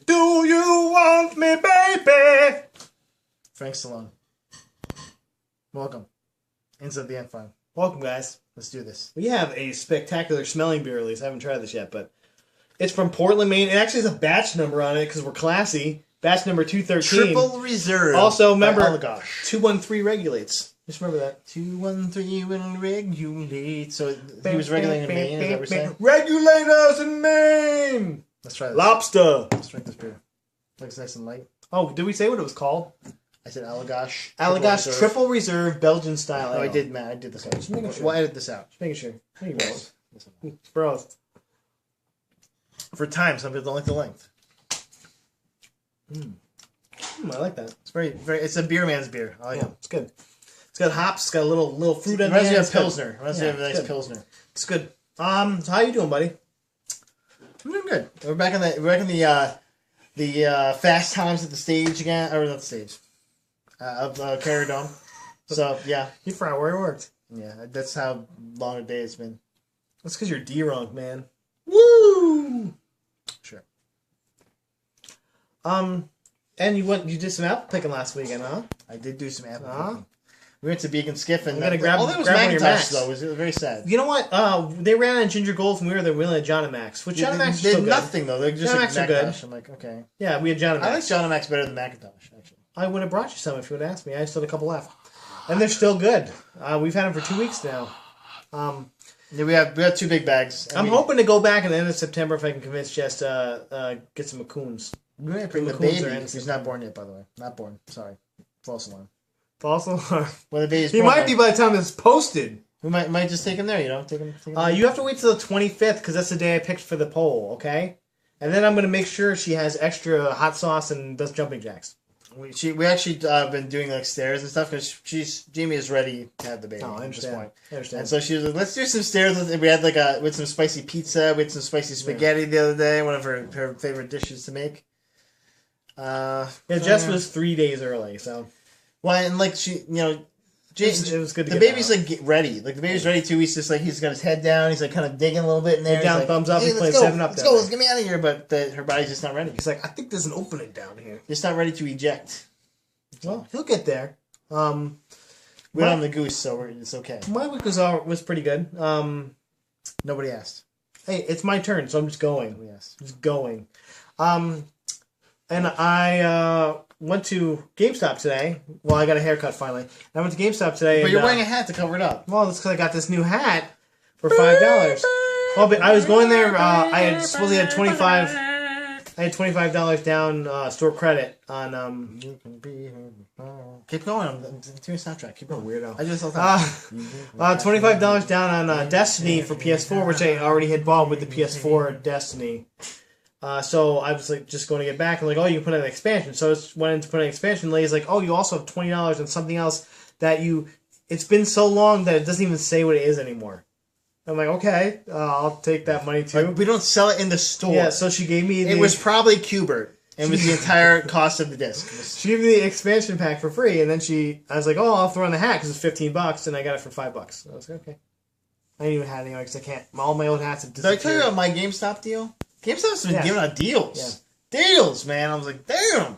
Do you want me, baby? Frank Stallone. Welcome. Inside the Ant Farm. Welcome, guys. Let's do this. We have a spectacular smelling beer release. I haven't tried this yet, but it's from Portland, Maine. It actually has a batch number on it because we're classy. Batch number 213. Triple Reserve. Also, remember, Oh, gosh. 213 regulates. Just remember that. 213 will regulate. So he was regulating in Maine, is that what we're saying? Regulators in Maine! Let's try this. Lobster. Let's drink this beer. Looks nice and light. Oh, did we say what it was called? I said Allagash. Allagash Triple Reserve Belgian style. Oh, ale. I did, Matt. I did this out. Just making sure. We'll edit this out. Just making sure. There you go. Bro. For time, some people don't like the length. I like that. It's very. It's a beer man's beer. I like it. It's good. It's got hops. It's got a little fruit in Reminds there. me It's of good. Pilsner. Reminds me of a nice good. Pilsner. It's good. So how you doing, buddy? I'm doing good. We're back in the fast times at the stage again, or not the stage, of Carrier Dome. So yeah, You forgot where you worked. yeah, that's how long a day it's been. That's because you're D-Runk, man. Woo! Sure. And you did some apple picking last weekend, huh? I did do some apple Uh-huh. picking. We went to Beacon Skiff and I'm gonna grab- all that was grab one of your Macintosh Macs. though. It was very sad. You know what? They ran on Ginger Gold and we were there willing at John and Max. Which John and Max They is did still good. nothing though. They're just John and like Max are good. Macintosh. I'm like, okay. Yeah, we had John and I Max. like John and Max better than Macintosh actually. I would have brought you some if you would asked me. I still had a couple left. And they're still good. We've had them for 2 weeks now. Yeah, we have 2 big bags. I'm hoping to go back at the end of September if I can convince Jess to get some Macoons. We're gonna bring the Macoons baby. are in He's not born yet, by the way. Not born. Sorry. False alarm. False alarm. When the baby's He born, might be by the time it's posted. We might just take him there. You know, take him. You have to wait till the 25th because that's the day I picked for the poll, okay? And then I'm going to make sure she has extra hot sauce and does jumping jacks. We actually been doing like stairs and stuff because Jamie is ready to have the baby. Oh, I at this understand. point. I understand. And so she was like, "Let's do some stairs." And we had with some spicy pizza, with some spicy spaghetti the other day. One of her favorite dishes to make. Jess was 3 days early, so Well, and like she, James, it was good to the get baby's that out. like ready. Like the baby's ready too. He's just like he's got his head down. He's like kind of digging a little bit in there. Down, he's like, thumbs up. Hey, He's let's playing go. 7-Up Let's down go. there. Let's get me out of here. But her body's just not ready. He's like, I think there's an opening down here. Just not ready to eject. Well, he'll get there. We're on the goose, so it's okay. My week was pretty good. Nobody asked. Hey, it's my turn, so I'm just going. Nobody asked. Just going. And I went to GameStop today. Well, I got a haircut finally. I went to GameStop today. But you're wearing a hat to cover it up. Well, that's because I got this new hat for $5. Well, but I was going there. I had supposedly had $25. I had $25 down store credit on. You can be Keep going. I'm doing a soundtrack. Keep going. Weirdo. I just all time. $25 down on Destiny for PS4, which I already had bought with the PS4 Destiny. So I was like, just going to get back and like, oh, you can put in an expansion. So I went in to put in an expansion. The lady's like, oh, you also have $20 on something else that it's been so long that it doesn't even say what it is anymore. I'm like, okay, I'll take that money too. We don't sell it in the store. Yeah, so she gave me It was probably Qbert. It was the entire cost of the disc. She gave me the expansion pack for free, and then I was like, oh, I'll throw in the hat because it's $15, and I got it for $5. So I was like, okay. I didn't even have it anyway because I can't. All my old hats have Did I disappeared. tell you about my GameStop deal? GameStop's been giving out deals. Yeah. Deals, man. I was like, damn.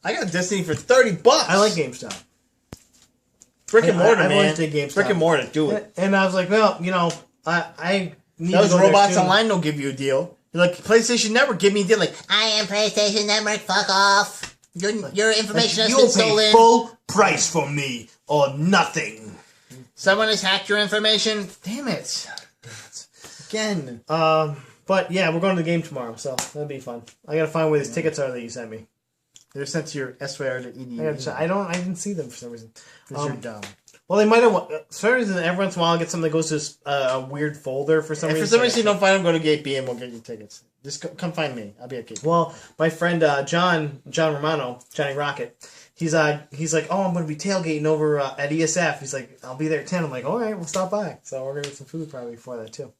I got Destiny for $30. I like GameStop. Brick and mortar, I've man. always did GameStop. Brick and mortar, do it. And I was like, well, I need Those to go there robots soon. online don't give you a deal. You're like, PlayStation Network, give me a deal. Like, I am PlayStation Network, fuck off. Your information has You'll been pay stolen. full price for me or nothing. Someone has hacked your information. damn it. Again. But yeah, we're going to the game tomorrow, so that'll be fun. I gotta find where these tickets are that you sent me. They're sent to your SYR.edu. I didn't see them for some reason. Because you're dumb. Well, they might have. For some reason, every once in a while, I get something that goes to a weird folder for some If reason. for some reason you don't find them, go to Gate B and we'll get you tickets. Just come find me. I'll be at Gate B. Well, my friend John Romano, Johnny Rocket, he's like, oh, I'm going to be tailgating over at ESF. He's like, I'll be there at 10. I'm like, all right, we'll stop by. So we're going to get some food probably before that, too.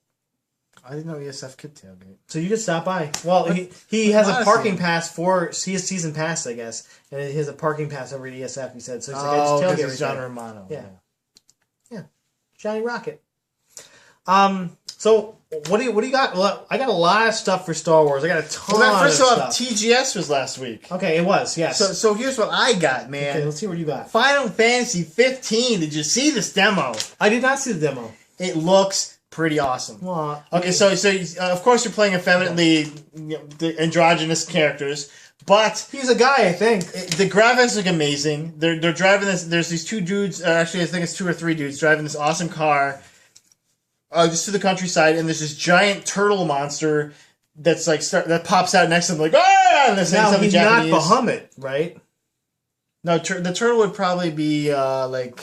I didn't know ESF could tailgate. So you can stop by. Well, he has a Honestly. parking pass he has season pass, I guess. And he has a parking pass over at ESF, he said. So he's like, I just tailgate because it's John every day. Romano. Yeah. Johnny Rocket. So what do you got? Well, I got a lot of stuff for Star Wars. I got a ton First of of all, stuff. TGS was last week. Okay, it was, yes. So here's what I got, man. Okay, let's see what you got. Final Fantasy 15. Did you see this demo? I did not see the demo. It looks pretty awesome. Well, Okay, so of course you're playing effeminately the androgynous characters, but he's a guy, I think. the graphics look amazing. They're driving this. There's these two dudes. Actually, I think it's 2 or 3 dudes driving this awesome car, just to the countryside, and there's this giant turtle monster that's like that pops out next to them, like ah! And this Now, he's Japanese. not Bahamut, right? No, the turtle would probably be like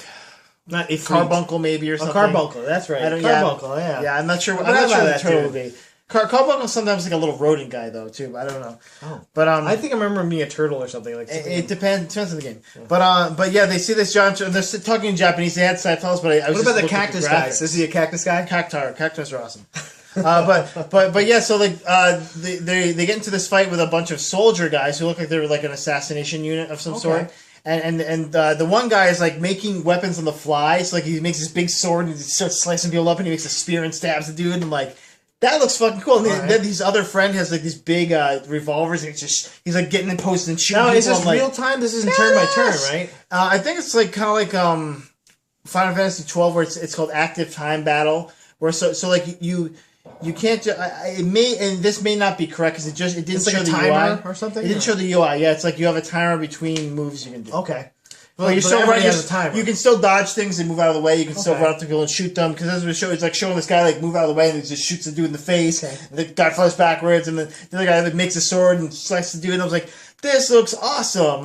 Not a Carbuncle maybe or A something. Carbuncle, that's right. I don't- Carbuncle, yeah. Yeah, I'm not sure. I I'm forgot not sure about what that the turtle dude. would be. Carbuncle's sometimes like a little rodent guy though too. I don't know. Oh. But I think I remember him being a turtle or something like. it depends on the game. But yeah, they see this giant. They're talking in Japanese. They had subtitles, but I was What just about the looking at cactus graphics. guys? Is he a cactus guy? Cactus are awesome. But yeah, so like they get into this fight with a bunch of soldier guys who look like they're like an assassination unit of some sort. And the one guy is like making weapons on the fly. So like he makes this big sword and he starts slicing people up and he makes a spear and stabs the dude. And I'm like, that looks fucking cool. And then his other friend has like these big revolvers. And he's like getting in post and shooting. No, people. is this I'm like, real time? This isn't turn by turn, right? I think it's like kind of like Final Fantasy 12, where it's called active time battle. Where so like you can't. It may, and this may not be correct because it didn't It's show like a the timer UI or something. It didn't show the UI. Yeah, it's like you have a timer between moves you can do. Okay. Well, you're but still everybody running. has a timer. You can still dodge things and move out of the way. You can still Okay. run up to people and shoot them because it's like showing this guy like move out of the way and he just shoots the dude in the face. Okay. And the guy flies backwards and the other guy like makes a sword and slices the dude. And I was like, this looks awesome.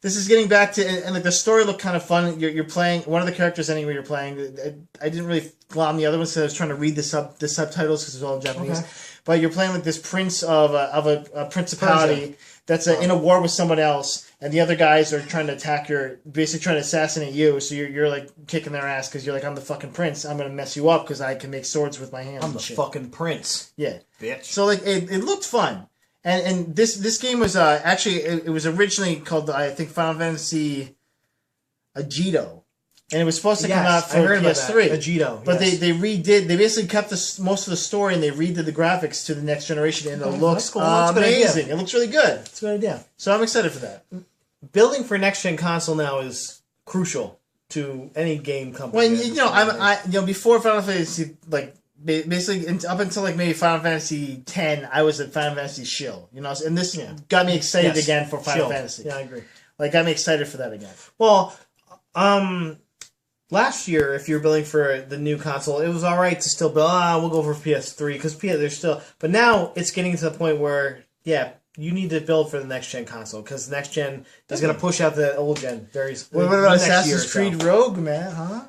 This is getting back to and like the story looked kind of fun. You're playing one of the characters anyway. You're playing. I didn't really glom the other ones, so I was trying to read the subtitles because it's all in Japanese. Okay. But you're playing like this prince of a principality that's in a war with someone else, and the other guys are trying to attack basically trying to assassinate you. So you're like kicking their ass because you're like, I'm the fucking prince. I'm gonna mess you up because I can make swords with my hands. I'm and the shit. fucking prince, Yeah, bitch. so like it looked fun, and this game was actually it was originally called I think Final Fantasy Agito, and it was supposed to come out for I heard about PS3. that. Agito, But yes. they basically kept most of the story and they redid the graphics to the next generation, and it Okay, looks that's cool. That's a good idea. amazing. It looks really good. It's a good idea. So I'm excited for that. Building for next gen console now is crucial to any game company. When before Final Fantasy basically up until like maybe Final Fantasy 10, I was a Final Fantasy shill, and this got me excited again for Final Shield. Fantasy. Yeah, I agree. Like got me excited for that again. Well, last year, if you're building for the new console, it was all right to still build. We'll go for PS3 because there's still. But now it's getting to the point where, you need to build for the next gen console because the next gen is going to push out the old gen very. What about next year or Assassin's so. Creed Rogue, man? Huh?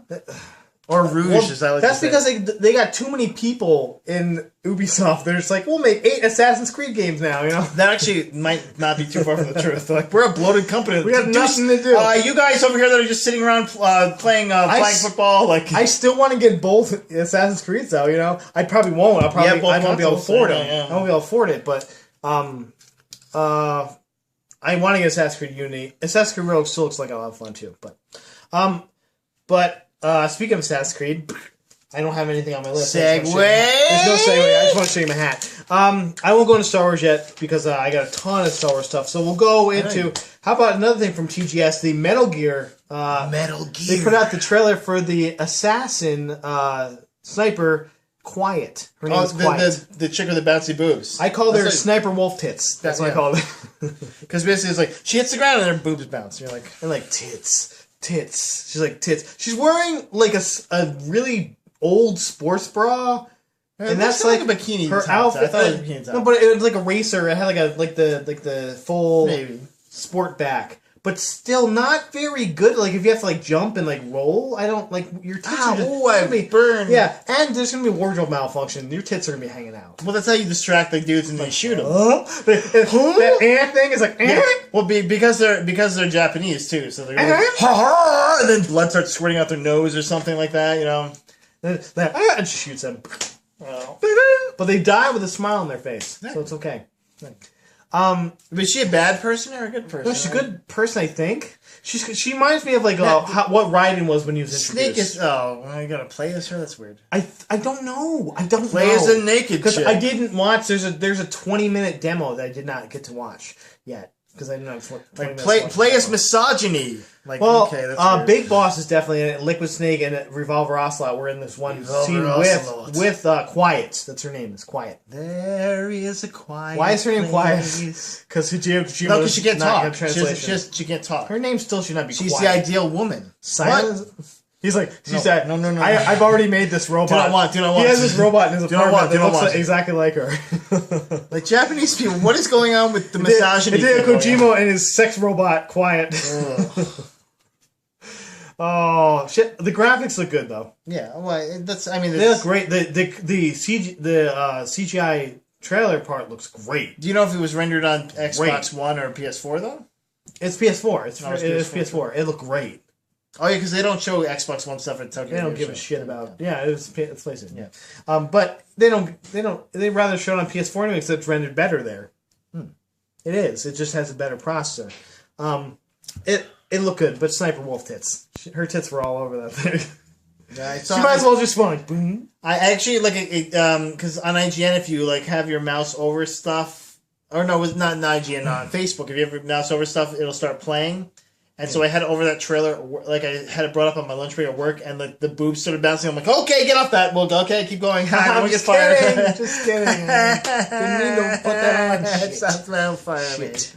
Or Rouge, as I like That's to say. because they got too many people in Ubisoft. They're just like, we'll make 8 Assassin's Creed games now. That actually might not be too far from the truth. They're like, we're a bloated company. We have nothing to do. You guys over here that are just sitting around playing flag football, like I still want to get both Assassin's Creeds though. I probably won't. I won't be able to afford them. Yeah. I won't be able to afford it, but I want to get Assassin's Creed Unity. Assassin's Creed Rogue still looks like a lot of fun too. But speaking of Assassin's Creed, I don't have anything on my list. Segue. There's no segue. I just want to show you my hat. I won't go into Star Wars yet because I got a ton of Star Wars stuff. So we'll go into how about another thing from TGS, the Metal Gear. Metal Gear. They put out the trailer for the assassin sniper. Quiet. Her name is Quiet. The chick with the bouncy boobs. I call her That's Sniper Wolf Tits. That's what I call it. Because basically it's like, she hits the ground and her boobs bounce. And you're like, And like tits. She's like tits. She's wearing like a really old sports bra. And that's like a bikini her top. outfit. I thought it was a bikini top. No, but it was like a racer. It had like the full Maybe. sport back. But still not very good. Like if you have to like jump and like roll, I don't like your tits are just I burned. Yeah, and there's gonna be wardrobe malfunction. Your tits are gonna be hanging out. Well, that's how you distract the dudes and you shoot them. That thing is like. Well, because they're Japanese too, so they're gonna like, and then blood starts squirting out their nose or something like that, And she shoots them. But they die with a smile on their face, so it's okay. Is she a bad person or a good person? No, she's a good person, I think. She reminds me of like what Raiden was when he was introduced. Snake is... Oh, you gotta play as her? That's weird. I don't know. I don't play know. as a naked Because chick. I didn't watch. There's a 20-minute demo that I did not get to watch yet. Because I didn't have 20 Like, minutes play as misogyny. Like, okay, that's weird. Big Boss is definitely in it. Liquid Snake and Revolver Ocelot were in this one scene with Quiet. That's her name. Is Quiet. There is a quiet. Why is her name Quiet? Because she can't talk. Translation. She can't talk. Her name still should not be She's Quiet. the ideal woman. Silence. He's like, she said, no. I've already made this robot. Do not want. He has this robot in his apartment that looks exactly like her. Like Japanese people, what is going on with the misogyny? Hideo Kojima and his sex robot, Quiet. Oh shit! The graphics look good though. Yeah, well, that's. I mean, they look great. The CGI trailer part looks great. Do you know if it was rendered on Xbox One or PS4 though? It's PS4. It's PS4. It looked great. Oh yeah, because they don't show Xbox One stuff at Tokyo. They don't give a shit about. Yeah, it's PlayStation. Yeah, but they don't. They rather show it on PS4 anyway, because it's rendered better there. It is. It just has a better processor. It looked good, but Sniper Wolf tits. Her tits were all over that thing. Yeah, she might as well just spawn. Boom. I actually like it because on IGN, if you like have your mouse over stuff, or no, it's not on IGN, on Facebook. If you have your mouse over stuff, it'll start playing. And so I had it over that trailer, like I had it brought up on my lunch break at work, and the boobs started bouncing. I'm like, okay, get off that. Well, okay, keep going. I'm just kidding. Just kidding. Didn't mean to put that on. It sounds on fire. Shit.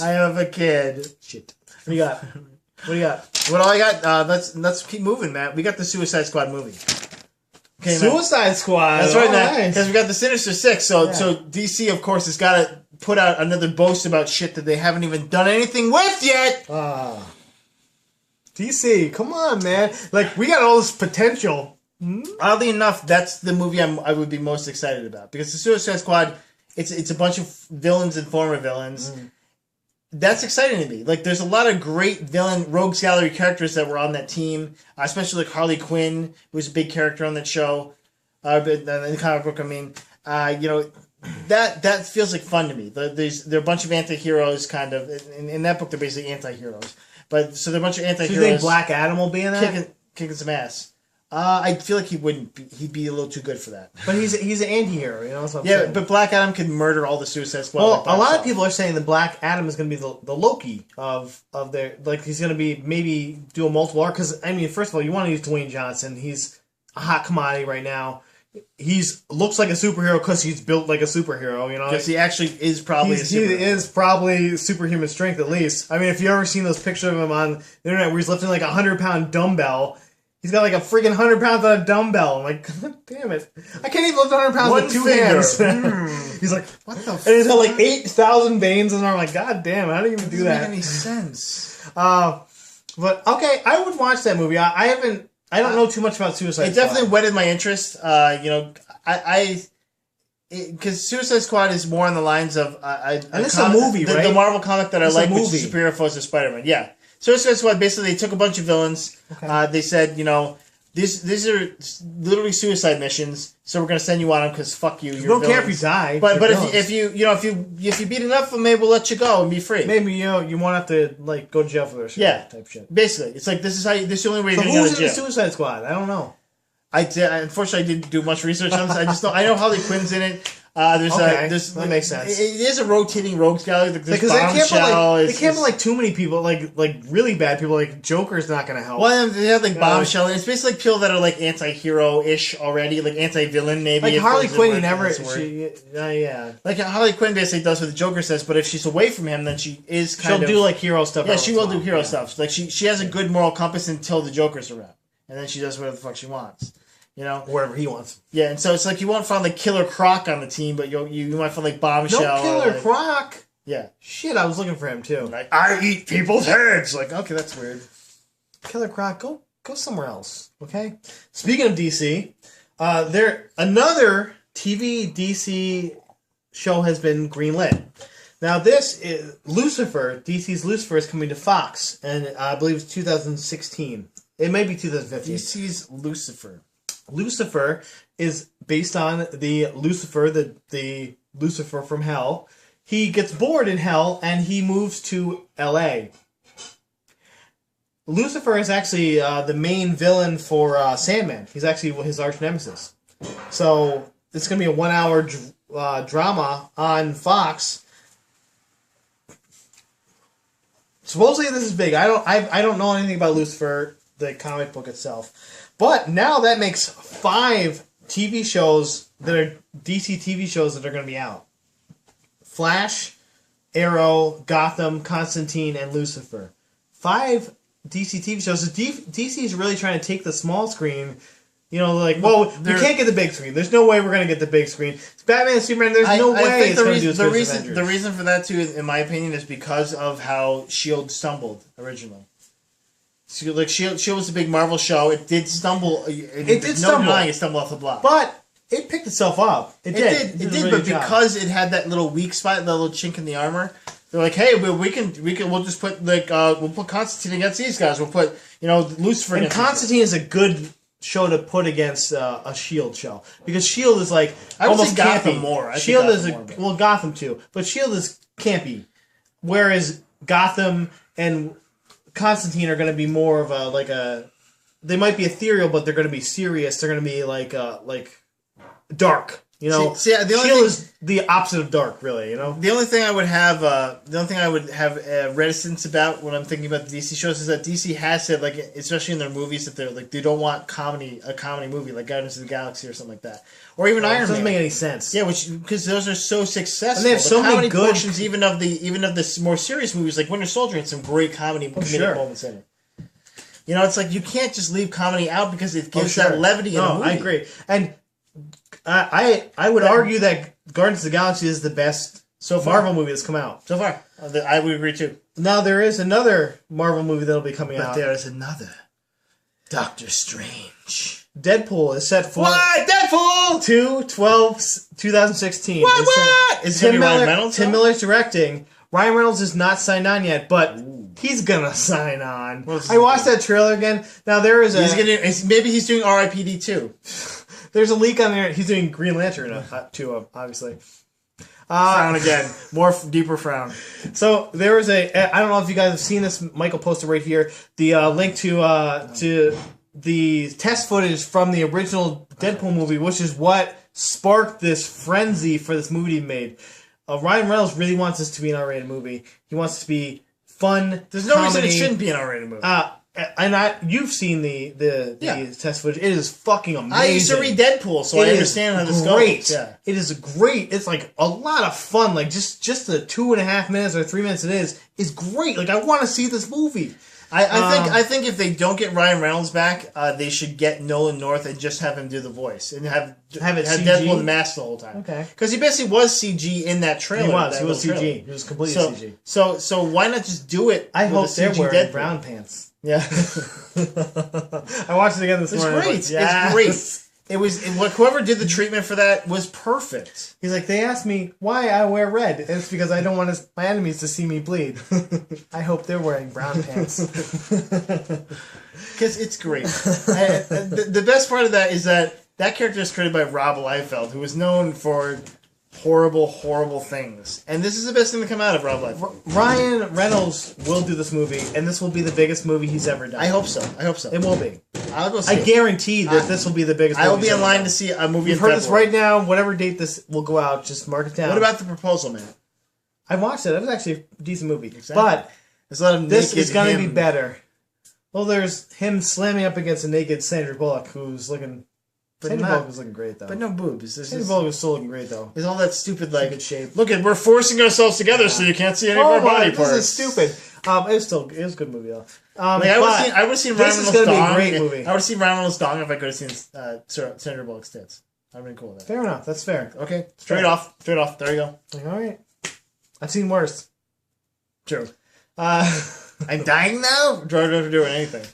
I have a kid. Shit. What do you got? What do I got? Let's keep moving, Matt. We got the Suicide Squad movie. Okay, Suicide Squad. That's right, Matt. Because we got the Sinister Six. So DC, of course, has got to put out another boast about shit that they haven't even done anything with yet. DC, come on, man! Like we got all this potential. Oddly enough, that's the movie I would be most excited about because the Suicide Squad, it's a bunch of villains and former villains. That's exciting to me. Like, there's a lot of great villain rogues gallery characters that were on that team, especially like Harley Quinn, who was a big character on that show, in the comic book. I mean, that feels like fun to me. They're a bunch of anti-heroes, kind of. In that book, they're basically anti-heroes. But so they're a bunch of anti-heroes. Do you think Black Adam will be in that? Kicking some ass. I feel like he wouldn't be. He'd be a little too good for that. But he's an anti-hero, you know what I'm saying? But Black Adam could murder all the Suicide Squad. Well, a lot of people are saying that Black Adam is going to be the Loki of their... Like, he's going to be maybe do a multiple arc. Because, I mean, first of all, you want to use Dwayne Johnson. He's a hot commodity right now. Looks like a superhero because he's built like a superhero, you know? Because he actually is probably a superhero. He is probably superhuman strength, at least. I mean, if you ever seen those pictures of him on the internet where he's lifting like a 100-pound dumbbell... He's got like a freaking 100 pounds on a dumbbell. I'm like, God damn it. I can't even lift 100 pounds with two hands. He's like, what the fuck? And he's got like 8,000 veins in his arm. I'm like, God damn, how do you even do that? Doesn't make any sense. But, okay, I would watch that movie. I don't know too much about Suicide Squad. It definitely whetted my interest. Because Suicide Squad is more on the lines of... and it's a movie, right? The Marvel comic that I like, which is Superior Foes of Spider-Man. Yeah. Suicide Squad, basically, they took a bunch of villains. Okay. They said, these are literally suicide missions, so we're going to send you on them because fuck you. You don't care if you die. But if you beat enough of them, maybe we'll let you go and be free. Maybe you won't have to like go to jail for their shit. Type shit. Basically, it's like this is the only way you're going to go to jail. Who's in the Suicide Squad? I don't know. Unfortunately, I didn't do much research on this. I know Harley Quinn's in it. That makes sense. It is a rotating rogues gallery. Because they can't put like too many people, like really bad people. Like Joker's not going to help. Well, they have like Bombshell, and it's basically like people that are like anti-hero-ish already, like anti-villain maybe. Like Harley Quinn, you never. Like Harley Quinn basically does what the Joker says, but if she's away from him, then she is she'll do like hero stuff. Yeah, she will do hero stuff. Like she has a good moral compass until the Joker's around, and then she does whatever the fuck she wants. Whatever he wants. Yeah, and so it's like you won't find like Killer Croc on the team, but you might find like Bombshell. No Killer Croc. Yeah. Shit, I was looking for him too. Like, I eat people's heads. Like, okay, that's weird. Killer Croc, go somewhere else. Okay. Speaking of DC, another TV DC show has been greenlit. Now this is Lucifer. DC's Lucifer is coming to Fox, and I believe it's 2016. It may be 2015. DC's Lucifer. Lucifer is based on the Lucifer, the Lucifer from hell. he gets bored in hell and he moves to L.A. Lucifer is actually the main villain for Sandman. He's actually his arch nemesis. So it's going to be a 1 hour drama on Fox. Supposedly this is big. I don't know anything about Lucifer, the comic book itself, but now that makes 5 TV shows that are DC TV shows that are going to be out: Flash, Arrow, Gotham, Constantine, and Lucifer. 5 DC TV shows. DC is really trying to take the small screen. You know, like, well, we can't get the big screen. There's no way we're going to get the big screen. It's Batman and Superman. There's no way it's going to do as good as Avengers. The reason for that, too, in my opinion, is because of how S.H.I.E.L.D. stumbled originally. So, like, S.H.I.E.L.D. was a big Marvel show. It did stumble. It did stumble. It stumbled off the block. But it picked itself up. It did, but because it had that little weak spot, that little chink in the armor, they're like, hey, we'll just put, like, we'll put Constantine against these guys. We'll put, Lucifer against Constantine is a good show to put against a S.H.I.E.L.D. show, because S.H.I.E.L.D. is like almost Gotham campy. more. S.H.I.E.L.D. is Gotham too, but S.H.I.E.L.D. is campy, whereas Gotham and Constantine are going to be more of they might be ethereal, but they're going to be serious. They're going to be like dark. S.H.I.E.L.D. is the opposite of dark, really. The only thing I would have, reticence about when I'm thinking about the DC shows is that DC has said, like, especially in their movies, that they're like they don't want a comedy movie like Guardians of the Galaxy or something like that, or even Iron Man. Doesn't make any sense. Yeah, because those are so successful. And they have so many good portions, even of the more serious movies like Winter Soldier had some great comedic moments in it. It's like you can't just leave comedy out because it gives that levity in a movie. I agree, and I would argue that Guardians of the Galaxy is the best Marvel movie that's come out. So far. I would agree too. Now there is another Marvel movie that'll be coming out. But there is another. Doctor Strange. Deadpool is set for... What? Deadpool! 2/12/2016. What? Is Tim Ryan Reynolds? Tim Miller's directing. Ryan Reynolds is not signed on yet, but he's gonna sign on. I watched that trailer again. Now there is maybe he's doing R.I.P.D. too. There's a leak on there. He's doing Green Lantern too, obviously. Frown again. More deeper frown. So there was I don't know if you guys have seen this. Michael posted right here the link to the test footage from the original Deadpool movie, which is what sparked this frenzy for this movie to be made. Ryan Reynolds really wants this to be an R-rated movie. He wants it to be fun. There's no reason it shouldn't be an R-rated movie. And you've seen the test footage. It is fucking amazing. I used to read Deadpool, so I understand how this goes. Yeah. It is great. It's like a lot of fun. Like just the 2.5 minutes or 3 minutes it is great. Like I want to see this movie. I think if they don't get Ryan Reynolds back, they should get Nolan North and just have him do the voice and have Deadpool in the mask the whole time. Okay, because he basically was CG in that trailer. He was CG. He was completely CG. So why not just do it? I hope they're wearing Deadpool. brown pants. Yeah, I watched it again this morning. It's great. Yes. It's great. Whoever did the treatment for that was perfect. He's like, they asked me why I wear red. It's because I don't want my enemies to see me bleed. I hope they're wearing brown pants. Because it's great. The best part of that is that character is created by Rob Liefeld, who is known for horrible things. And this is the best thing to come out of Rob Liefeld. Ryan Reynolds will do this movie, and this will be the biggest movie he's ever done. I hope so. It will be. I'll go see it. I guarantee that this will be the biggest movie. I will be in line to see a movie. You've heard this right now. Whatever date this will go out, just mark it down. What about The Proposal, man? I watched it. It was actually a decent movie. Exactly. But there's a lot of this is going to be better. Well, there's him slamming up against a naked Sandra Bullock, who's looking... Sandra Bullock was looking great, though. But no boobs. Sandra Bullock was still looking great, though. There's all that stupid, good shape. Look, we're forcing ourselves together so you can't see any of our body parts. This is stupid. It was a good movie, though. I would have seen Ryan Reynolds' dong. This is going to be a great movie. I would have seen Ryan Reynolds' dong if I could have seen Sandra Bullock's tits. I've been cool with that. Fair enough. That's fair. Okay. Straight off. There you go. All right. I've seen worse. True. I'm dying now? George never doing anything.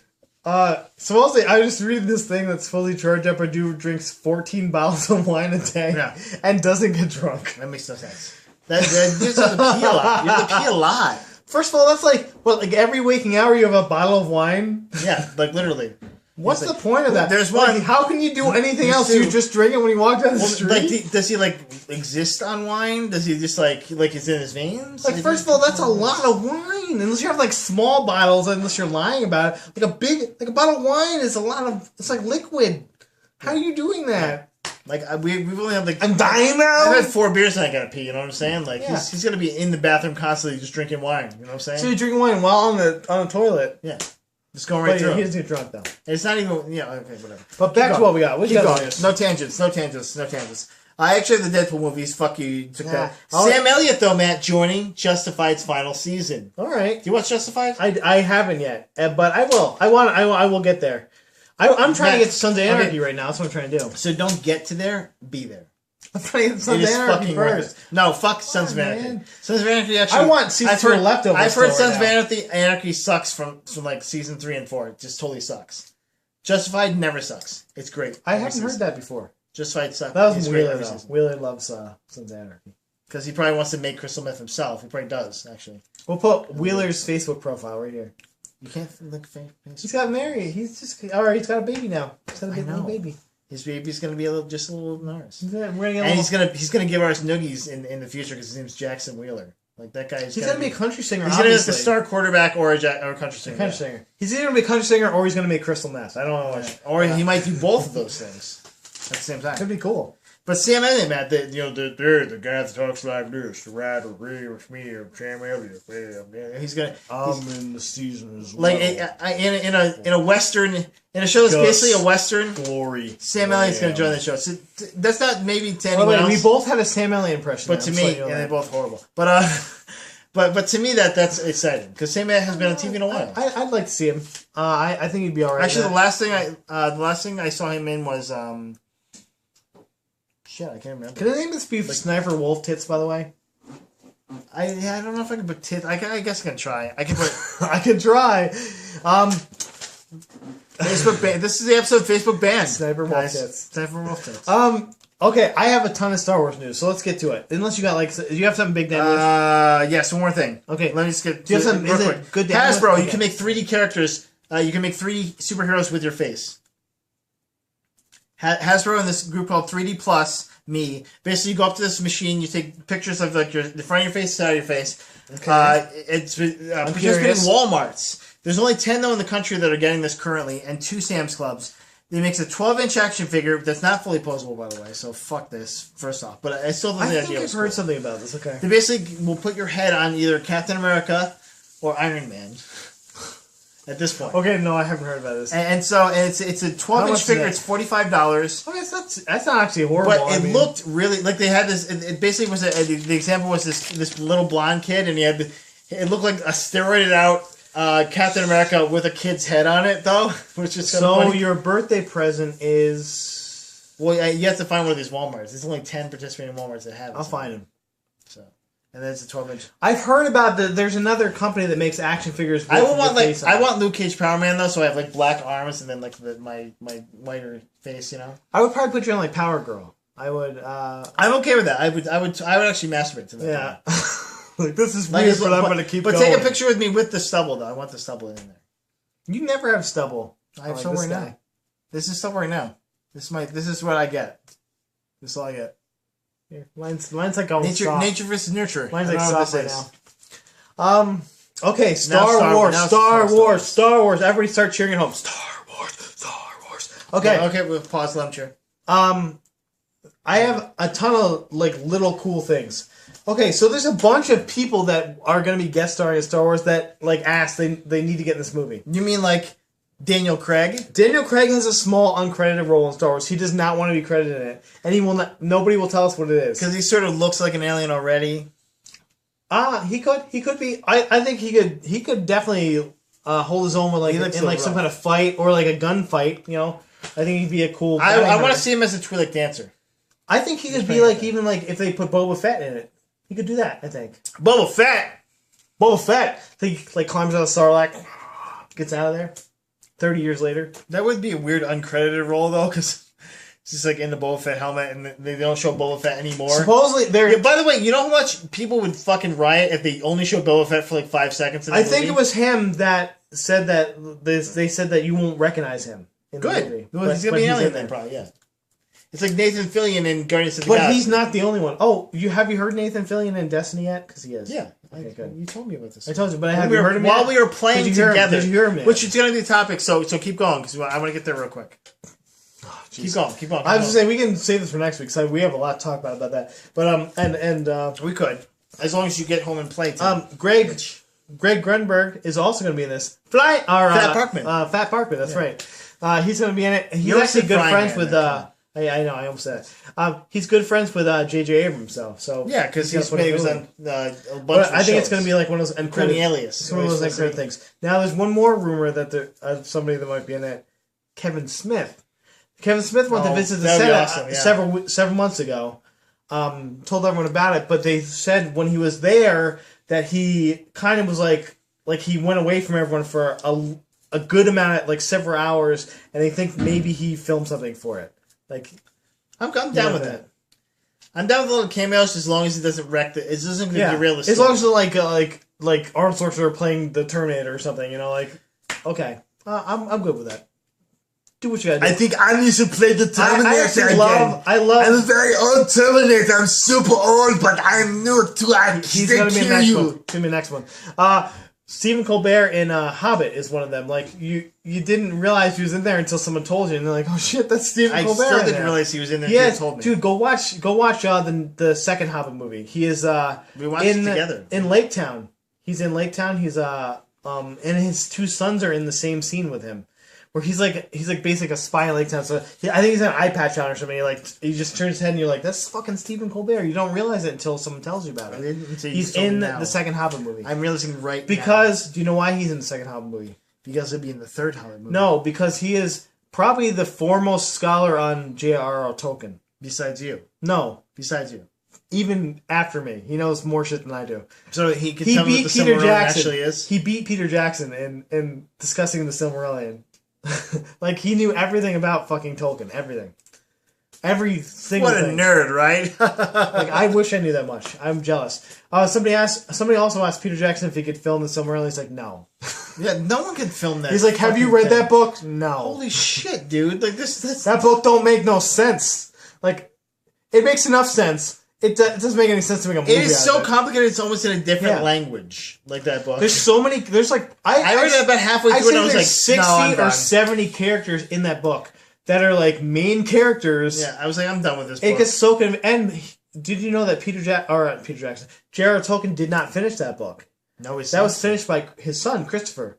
Supposedly, I was reading this thing that's fully George Depardieu drinks 14 bottles of wine a day and doesn't get drunk. That makes no sense. That gives you to pee a lot. You have to pee a lot. First of all, that's like every waking hour you have a bottle of wine? Yeah, like literally. What's the point of that? There's like, one. How can you do anything else? two. You just drink it when you walk down the street? Like, does he like exist on wine? Does he just like it's in his veins? Like, first of all, that's a lot of wine. Unless you have like small bottles, unless you're lying about it. Like a bottle of wine is a lot of. It's like liquid. How are you doing that? Like we've only had like I'm dying now. I've had 4 beers and I gotta pee. You know what I'm saying? Like Yeah. he's gonna be in the bathroom constantly just drinking wine. You know what I'm saying? So you're drinking wine while on the toilet. Yeah, just going right But through. he doesn't get drunk though. It's not even okay, whatever. But back to what we got. What you got on this? No tangents. I actually have the Deadpool movies. Fuck you took that. I'll- Sam Elliott though, Matt, joining Justified's final season. All right. Do you watch Justified? I haven't yet, but I will. I will get there. I'm trying to get to Sons of Anarchy right now. That's what I'm trying to do. So don't get to there, be there. I'm trying to get to It Sons of is Anarchy fucking first. worth it. No, fuck Sons of Anarchy. man. Sons of Anarchy actually. I want season 2 leftovers. I've heard still Sons right of Anarchy sucks from like season 3 and 4. It just totally sucks. Justified never sucks. It's great. I haven't heard that before. Justified sucks. That was It's Wheeler great every though. season. Wheeler loves Sons of Anarchy. Because he probably wants to make crystal meth himself. He probably does, actually. We'll put Wheeler's Facebook profile right here. You can't look fake. He's got married. He's just alright. He's got a baby now. He's got a big I know. little baby. His baby's gonna be just a little nurse. We're gonna get a And little, he's gonna give us noogies in the future because his name's Jackson Wheeler. Like that guy is. he's gonna be a country singer. He's gonna be the obviously. star quarterback or a country singer. Country singer. He's either gonna be a country singer or he's gonna be a crystal meth. I don't know which. Or he might do both of those things at the same time. Could be cool. But Sam Elliott, Matt, the guy that talks like this, the right agree with me, or Sam Elliott. Yeah, he's gonna. in the season as Like in a western, in a show that's basically a western. glory. Sam Elliott's gonna join the show. So that's not maybe to By the anyone way, else. we both had a Sam Elliott impression. But to me, and they're both horrible. But but to me that's exciting because Sam Elliott has been on TV in a while. I'd like to see him. I think he'd be alright. Actually, the last thing I saw him in was shit, I can't remember. Can the name of this be Sniper Wolf Tits? By the way, I don't know if I can put tits. I guess I can try. I can put I could try. Facebook ban. This is the episode of Facebook ban. Sniper Wolf guys. Tits. Sniper Wolf Tits. Okay, I have a ton of Star Wars news, so let's get to it. Unless you got do you have something big down? Yes, one more thing. Okay. Let me just get. Do you have some? real Is quick. it good? to Hasbro, okay. you can make 3D characters. You can make 3D superheroes with your face. Hasbro and this group called 3D Plus Me. Basically, you go up to this machine, you take pictures of like the front of your face, side of your face. Okay. It's participating in curious. Walmarts. There's only 10 though in the country that are getting this currently, and 2 Sam's Clubs. It makes a 12-inch action figure that's not fully posable, by the way. So fuck this. First off, but I still think I the think idea I've was heard cool. something about this. Okay. They basically will put your head on either Captain America or Iron Man. At this point. Okay, no, I haven't heard about this. And so it's a How 12-inch much is figure. that? It's $45. Okay, that's not actually horrible. But I it mean, looked really like they had this. It basically was the example was this little blonde kid, and he had it looked like a steroided out Captain America with a kid's head on it, though, which is so. funny. Your birthday present is. Well, you have to find one of these WalMarts. There's only 10 participating WalMarts that have it. I'll find him. So, and then it's a 12-inch. I've heard about there's another company that makes action figures. I with would want your like face on I it. want Luke Cage Power Man though, so I have like black arms and then like my whiter face, you know. I would probably put you on like Power Girl. I would. I'm okay with that. I would actually masturbate to that. Yeah. Like this is Like, weird, but I'm gonna keep but going. take a picture with me with the stubble though. I want the stubble in there. You never have stubble. I have like stubble this right guy. now. This is stubble right now. This is what I get. This is all I get. Here, mine's like almost Nature, soft. nature versus nurture. Mine's I like don't know what soft right this now. is. Okay, Star Wars. now Star it's Wars. Star Wars. Everybody start cheering at home. Star Wars. Star Wars. Okay. Yeah, okay, we'll pause. Let him cheer. I have a ton of like little cool things. Okay, so there's a bunch of people that are going to be guest starring in Star Wars that like asked they need to get in this movie. You mean like Daniel Craig? Daniel Craig has a small uncredited role in Star Wars. He does not want to be credited in it, and he will not. Nobody will tell us what it is. Because he sort of looks like an alien already. He could be. I think he could definitely hold his own with like He looks in so like some rough. kind of fight or like a gunfight. You know, I think he'd be a cool. I bounty want to hunter. see him as a Twi'lek dancer. I think he could be like even like if they put Boba Fett in it, he could do that. I think Boba Fett. Boba Fett. He like climbs out of Sarlacc, gets out of there. 30 years later. That would be a weird uncredited role though, because it's just like in the Boba Fett helmet, and they don't show Boba Fett anymore. Supposedly they're. Yeah, by the way, you know how much people would fucking riot if they only showed Boba Fett for like 5 seconds? In the I think movie? it was him that said that they said that you won't recognize him in the Good. movie. Well, he's gonna be an alien in then, there. probably. Yeah. It's like Nathan Fillion in Guardians of the But Galaxy. he's not the only one. Oh, have you heard Nathan Fillion in Destiny yet? Because he is. Yeah. Okay, good. You told me about this. I told you, but have you heard him while yet? we were playing Did you hear him? together? Did you hear him yet? Which is going to be the topic. So keep going because I want to get there real quick. Keep going. I was just saying we can save this for next week because we have a lot to talk about that. But we could, as long as you get home and play. Tim. Greg Grunberg is also going to be in this. Fat Parkman. Fat Parkman. That's right. He's going to be in it. He's actually good friends with. I know. I almost said it. He's good friends with J.J. Abrams, though. So yeah, because he was on a bunch of I think shows. it's going to be like one of those end credit Alias. It's one of those end credit things. Now, there's one more rumor that somebody that might be in it. Kevin Smith. Kevin Smith went to visit the set several months ago. Told everyone about it, but they said when he was there that he kind of was like he went away from everyone for a good amount, like several hours, and they think maybe he filmed something for it. Like, I'm down with that. I'm down with the little cameos as long as it doesn't wreck it doesn't derail the story. As long as it's like Arnold Schwarzenegger playing the Terminator or something, okay, I'm good with that. Do what you gotta do. I think I need to play the Terminator again. I'm a very old Terminator. I'm super old, but I'm new too. He's gonna be the next one. Stephen Colbert in Hobbit is one of them. Like you didn't realize he was in there until someone told you, and they're like, "Oh shit, that's Stephen Colbert." I still didn't realize he was in there. Until you told me. Dude, go watch the second Hobbit movie. He is we watched it together in Lake Town. He's in Lake Town. He's and his two sons are in the same scene with him, where he's like basically a spy in Lake Town. So I think he's got an eye patch on or something. He just turns his head and you're like, that's fucking Stephen Colbert. You don't realize it until someone tells you about it. He's in the second Hobbit movie. I'm realizing right because do you know why he's in the second Hobbit movie? Because he'll be in the third Hobbit movie. No, because he is probably the foremost scholar on J.R.R. Tolkien. Besides you. No. Besides you. Even after me. He knows more shit than I do. So he could tell me what the Silmarillion actually is? He beat Peter Jackson in discussing the Silmarillion. Like, he knew everything about fucking Tolkien. Everything. Every single thing. What a nerd, right? Like, I wish I knew that much. I'm jealous. Somebody also asked Peter Jackson if he could film the Silmarillion. He's like, no. Yeah, no one can film that. He's like, have you read that book? No. Holy shit, dude. Like, that book don't make no sense. Like, it makes enough sense. It doesn't make any sense to make a movie. It is so complicated. It's almost in a different language, like that book. There's so many. There's like I read it about halfway through, and I was like, 60 or 70 characters in that book that are like main characters. Yeah, I was like, I'm done with this book. It gets so and did you know that Peter Jackson, J.R.R. Tolkien did not finish that book? No, that was finished by his son Christopher.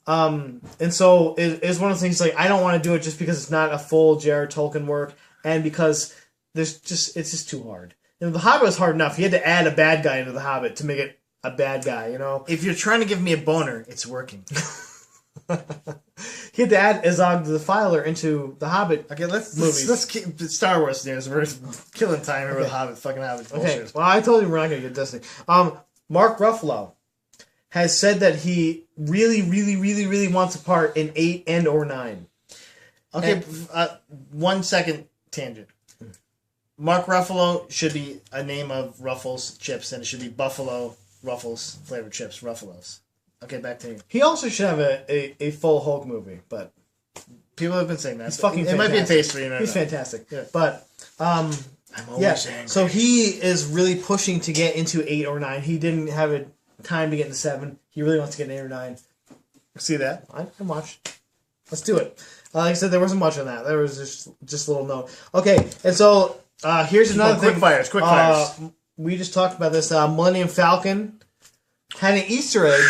And so it's one of the things like I don't want to do it just because it's not a full J.R.R. Tolkien work, and because it's just too hard. The Hobbit was hard enough. He had to add a bad guy into The Hobbit to make it a bad guy, If you're trying to give me a boner, it's working. He had to add Azog the Filer into The Hobbit. Okay, let's keep Star Wars news. We're killing time here with Hobbit. Fucking Hobbit. Okay, bullshit. well, I told you we're not going to get Destiny. Mark Ruffalo has said that he really, really, really, really wants a part in 8 and or 9. Okay, 1 second tangent. Mark Ruffalo should be a name of Ruffles chips, and it should be Buffalo Ruffles flavored chips. Ruffalos. Okay, back to you. He also should have a full Hulk movie, but people have been saying that. He's fucking fantastic. It might be a taste for you. He's fantastic. Yeah. But I'm always angry. So he is really pushing to get into 8 or 9. He didn't have a time to get into 7. He really wants to get into 8 or 9. See that? I can watch. Let's do it. Like I said, there wasn't much on that. There was just a little note. Okay, and so here's another thing. Quick fires. We just talked about this. Millennium Falcon had an Easter egg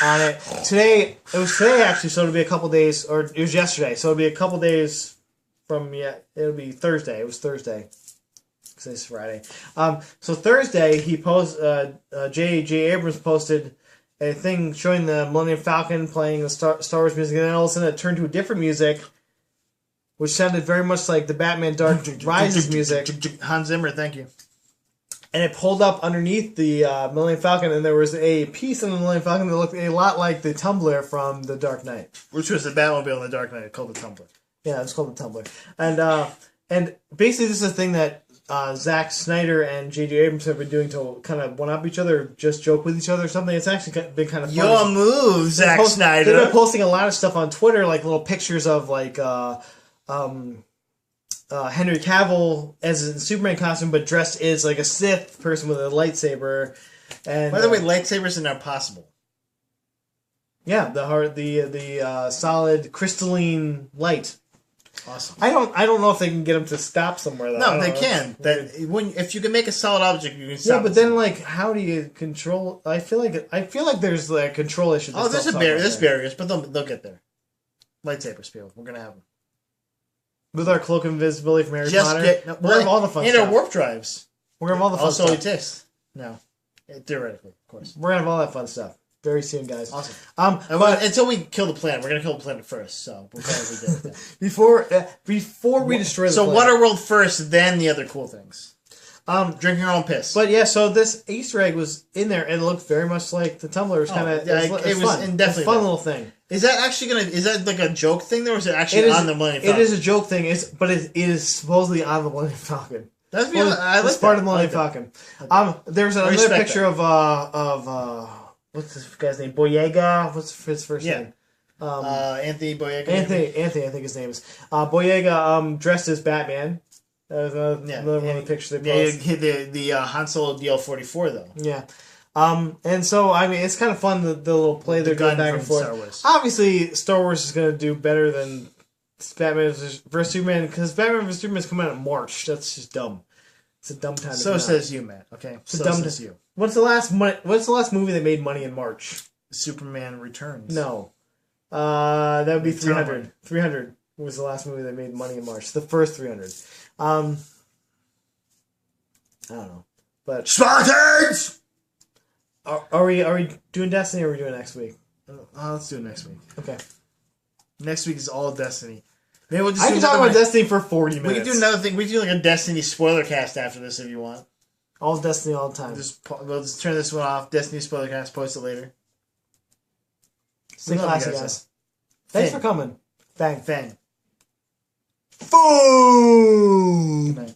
on it. It was today actually, so it'll be a couple days, or it was yesterday, so it'll be a couple days from, it'll be Thursday. It was Thursday. Because it's Friday. So Thursday, J.J. Abrams posted a thing showing the Millennium Falcon playing the Star Wars music, and then all of a sudden it turned to a different music, which sounded very much like the Batman Dark Rises music. Hans Zimmer, thank you. And it pulled up underneath the Millennium Falcon, and there was a piece on the Millennium Falcon that looked a lot like the tumbler from The Dark Knight. Which was the Batmobile in The Dark Knight, called the tumbler. Yeah, it's called the tumbler. And basically this is a thing that Zack Snyder and J.J. Abrams have been doing to kind of one-up each other, or just joke with each other or something. It's actually been kind of funny. Your move, Zack Snyder. They've been posting a lot of stuff on Twitter, like little pictures of like Henry Cavill as a Superman costume, but dressed as like a Sith person with a lightsaber. And by the way, lightsabers are now possible. Yeah, the solid crystalline light. Awesome. I don't know if they can get them to stop somewhere though. No, they can. If you can make a solid object, you can stop. Yeah, but then like, how do you control? I feel like there's like a control issue. Oh, there's a barrier. There's barriers, but they'll get there. Lightsabers, people. We're gonna have them. With our cloak of invisibility from Harry Potter, we're gonna have all the fun and stuff. our warp drives. We're gonna have all the fun stuff. Also, exists. No, theoretically, of course. We're gonna have all that fun stuff very soon, guys. Awesome. But until we kill the planet, we're gonna kill the planet first. So we'll probably do that. before we destroy the so planet. Waterworld first, then the other cool things. Drinking our own piss. But yeah, so this Easter egg was in there, and it looked very much like the Tumblr. It was kind of it was fun. definitely a fun little thing. Is that actually is that like a joke thing, or is it actually on the Millennium Falcon? It is a joke thing. But it is supposedly on the Millennium Falcon. That's it's part of the Millennium Falcon. There's another picture of what's this guy's name? Boyega. What's his first name? Anthony Boyega. Anthony, I think his name is Boyega. Dressed as Batman. That was another one of the pictures they posted. The Han Solo DL-44 though. Yeah. And so I mean, it's kind of fun the little play they're going back and forth. Star Wars. Obviously, Star Wars is going to do better than Batman vs Superman because Batman vs Superman is coming out in March. That's just dumb. It's a dumb time. So says you, Matt. Okay. So says you. What's the last movie that made money in March? Superman Returns. No. That would be 300. 300 was the last movie that made money in March. The first 300. I don't know, but Spartans. Are we doing Destiny or are we doing next week? Let's do it next week. Okay. Next week is all Destiny. Maybe we'll just I can talk about Destiny for 40 minutes. We can do another thing. We can do like a Destiny spoiler cast after this if you want. All Destiny all the time. We'll just turn this one off. Destiny spoiler cast. Post it later. Stay classy, guys. Thanks for coming. Fang. Fang. Boom! Good night.